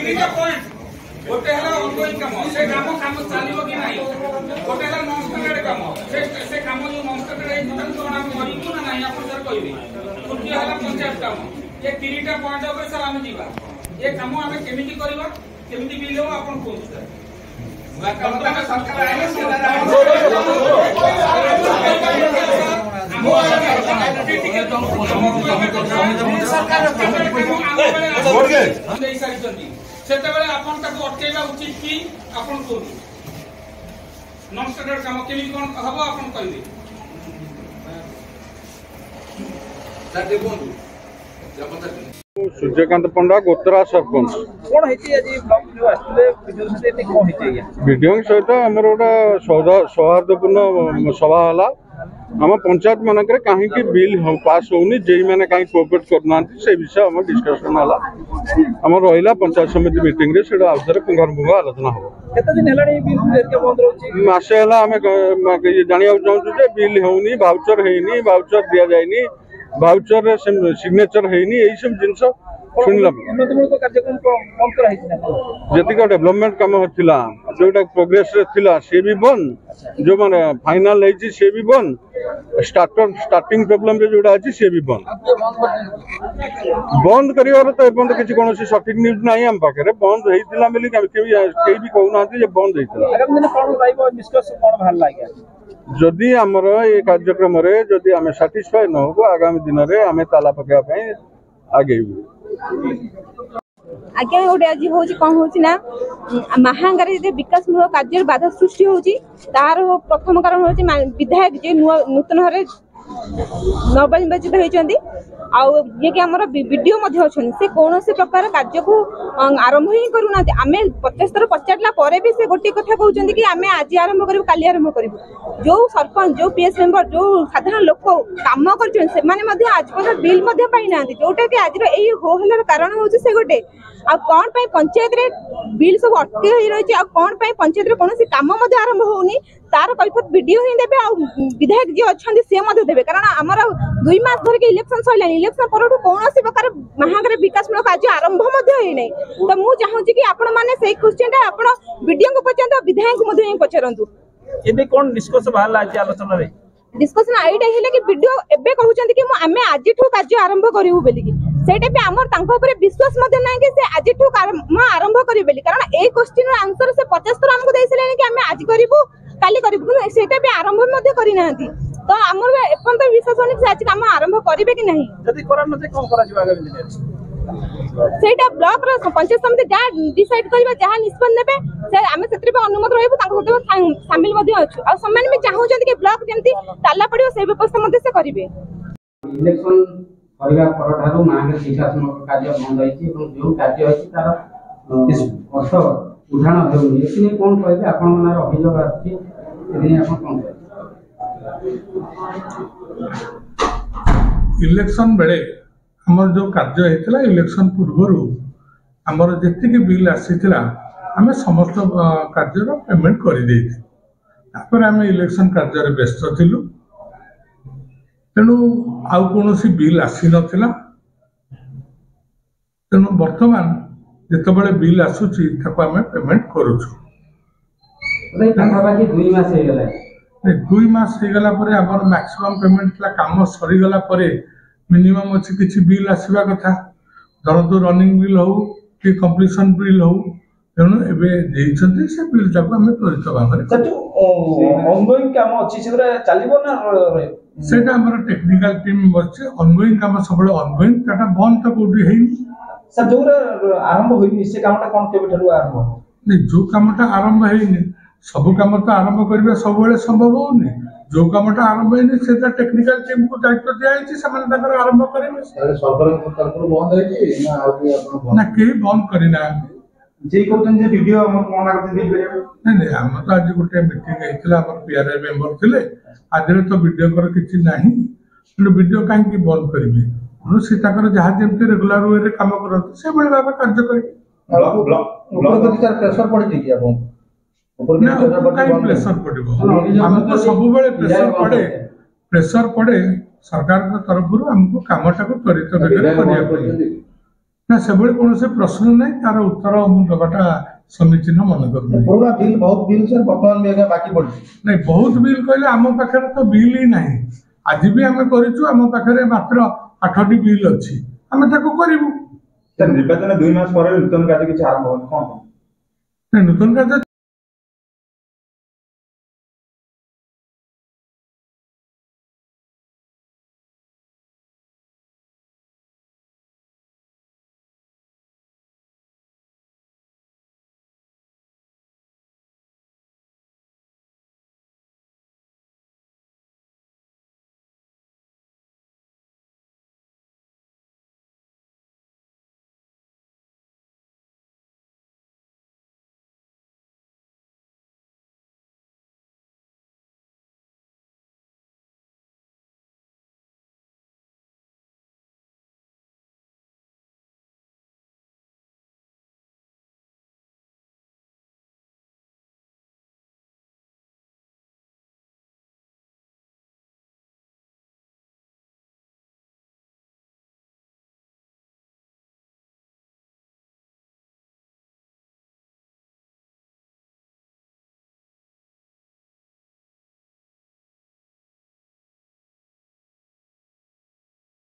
तीनटा पॉइंट गोटे है ऑनगोइंग काम से काम काम चलिबो कि नाही गोटे है नॉन स्टैंडर्ड काम से काम जो नॉन स्टैंडर्ड है टोटल तो हम करिबो ना नाही आपण सर कहबे कुटी है पंचायत काम ये तीनटा पॉइंट ऊपर सर हम जीवा ये काम हम केमिति करबा केमिति बिल हो आपण कोन सर सरकार आइले सेतेबेले आपण ताको अटकेबा उचित कि आपण कोन नॉन स्टैंडर्ड काम केमिति कोन हबो आपण कहबे सर देखो सूर्यकांत पंडा गोतरा सरपंच कौन हेची आज ब्लॉक जो आस्ते वीडियो से ने कोन हेची वीडियो सहित हमर गोटा सौहार्दपूर्ण सभा हला हम पंचायत मानक कहीं बिल पास होनी जे मैंने कहीं कोऑपरेट करना से विषय हम डिस्कशन हला हम रहिला पंचायत समिति मीटिंग रे सेडा आउथरे पुंगारपुंगा आलोचना हो केते दिन हेलानी बिल के बंद रहउची मासे हला हम जानिया चाहू जे बिल होनी वाउचर हेनी वाउचर दिया जायनी वाउचर रे सिग्नेचर हेनी एई सब जिंस सुनला उन्नतिमूलक कार्यक्रम बंद कर हेची ना जतिक डेवलपमेंट काम होतिला जोटा प्रोग्रेस रे थिला से भी बंद जो माने फाइनल हेची से भी बंद स्टार्टिंग प्रॉब्लम रे जोटा अछि से भी बंद करिवार तो बंद किछि कोनोसी सटीक न्यूज नाही हम पाखरे बंद हेतिला मिली केई भी कहउना जे बंद हेतिला आगामी दिन कोन लाइव डिस्कस कोन भाल लाग्या जदि हमर ए कार्यक्रम रे जदि हमें सैटिस्फाई न हो आगामी दिन रे हमें ताला पकेवा पई आगे आज्ञा गोटे आज हूँ कौन हूँ ना महांगार विकासमूलक कार्य बाधा सृष्टि होची तार प्रथम कारण हूँ विधायक जे नूतन भाव नवनिर्वाचित होती ये कि आमर वीडियो से कौन से प्रकार कार्य को आरंभ ही करूना आम 50 थर पचारा भी से गोटे कथा कहते कि आम आज आरंभ करूँ काली आरंभ करूँ जो सरपंच जो पीएस मेंबर जो साधारण लोक काम कर आज पर्यटन बिल पाई ना जोटा कि आज यही हो हलार कारण हूँ से गोटे आ कौन पंचायत रे बिल सब अटके रही आ कौन पंचायत कौन काम आरंभ होनी तार कैफत वीडियो ही देबे आ विधायक जी अच्छे से देवे कारण आमर 2 मास धर के इलेक्शन सैला इलेक्शन पर कौन प्रकार महांगार विकासमूलक कार्य आरंभ नहीं तो मुझे चाहूँगी कि आपण मैंने से क्वेश्चन आप वीडियो को पचारतु विधायक पचारतु एबे कोन डिस्कस बाहला आज आलोचना रे डिस्कशन आईटा हेले कि वीडियो एबे कहउचंती कि आमे आजिठू कार्य आरंभ करिवु बेली कि सेटा पे हमर तांको ऊपर विश्वास मधे नै कि से आजिठू आरंभ करिवु बेली कारण ए क्वेश्चन आंसर से 50 थर हमको देइसले कि आमे आज करिवु काली करिवु सेटा पे आरंभ मधे करि नांती तो हमर एपन तो विश्वास होनी से आज काम आरंभ करिवे कि नहीं जदी करन से कोन करा जिवा आगामी दिन सेटा ब्लॉक रो पंचायत समिति जा डिसाइड करबा जहा निष्पन्न नेबे से आमे सेत्री पे अनुमति रहबो तांको होते शामिल मधे अछु आ सम्मान में चाहू जंती कि ब्लॉक जेंती ताला पड़ियो से व्यवस्था मधे से करिवे इलेक्शन करबा पर ठारो महांगार विकासमूलक कार्य बंद होइछि এবং जो कार्य होइछि तार अर्थ उदाहरण हेउनि एथिने कोन कहबे आपण मनार अभियोग आछि एथिने आपण कोन इलेक्शन बेले हमर जो कार्य हेतला इलेक्शन पूर्व हमर जेतिके बिल आसीथिला हमें समस्त कार्य पेमेंट कर दे आम इलेक्शन कार्य व्यस्त थिलु तेणु आउ कौन बिल आसी नाला तेणु बर्तमान जिते बिल आसूची आम पेमेंट करुचु 2 मास हो गला मैक्सिमम पेमेंट काम सरीगला मिनिमम अच्छी किसी बिल आसवा कथा धरतु रनिंग बिल हो कि कंप्लीशन बिल हो तेणु एवं से बिल टाक आम त्वरित भाव ऑनगोइंग काम अछि सेरा चलिबो ना सेटा हमर टेक्निकल टीम बच्चे ऑनगोइंग काम सब ऑनगोइंग टाटा बंद तो कोठी हेनी सर जो आरंभ होइनी से कामटा कोन केबे ठरु आरंभ नहीं जो कामटा आरंभ हेनी सब काम तो आरंभ करबे सब बेले संभव होनी जो कामटा आरंभ हेनी सेटा टेक्निकल टीम को दायित्व दिया है से माने ताकर आरंभ करेबे सरकार तरफ बंद है कि ना आ कि आपण ना के बंद करिना जे कोन जे वीडियो हम कोना करते वीडियो नहीं हम तो आज गोटे मीटिंग हेतला हमर पीआरआई मेंबर थिले आज तो वीडियो कर किछि नाही वीडियो काहे कि बंद करबे उनो से ताकर जहा जेमते रेगुलर वे रे काम करत से बळे बाबा कार्य करी ब्लॉक अधिकार प्रेशर पड़ी थी कि आपण ऊपर के प्रेशर पड़िबो हमको सब बळे प्रेशर पड़े सरकार के तरफ हमको कामटा को त्वरित बेगर करिया पड़ी ନା ସେଭଳି କୌଣସି ପ୍ରଶ୍ନ ନାହିଁ, ତାର ଉତ୍ତର ମୁଁ ଦେବାଟା ସମୀଚୀନ ମନେ କରୁନି। ପୁରୁଣା ବିଲ୍ ବହୁତ ବିଲ୍ ସାର୍ ବର୍ତ୍ତମାନ ବି ଆଜ୍ଞା ବାକି ପଡିଛି। ନାଇଁ ବହୁତ ବିଲ୍ କହିଲେ ଆମ ପାଖରେ ତ ବିଲ୍ ହିଁ ନାହିଁ। ଆଜି ବି ଆମେ କରିଛୁ, ଆମ ପାଖରେ ମାତ୍ର 8ଟି ବିଲ୍ ଅଛି, ଆମେ ତାକୁ କରିବୁ। ନିର୍ବାଚନ 2 ମାସ ପରେ ନୂତନ କାର୍ଯ୍ୟ କିଛି ଆରମ୍ଭ ହବ କଣ? ନୂତନ କାର୍ଯ୍ୟ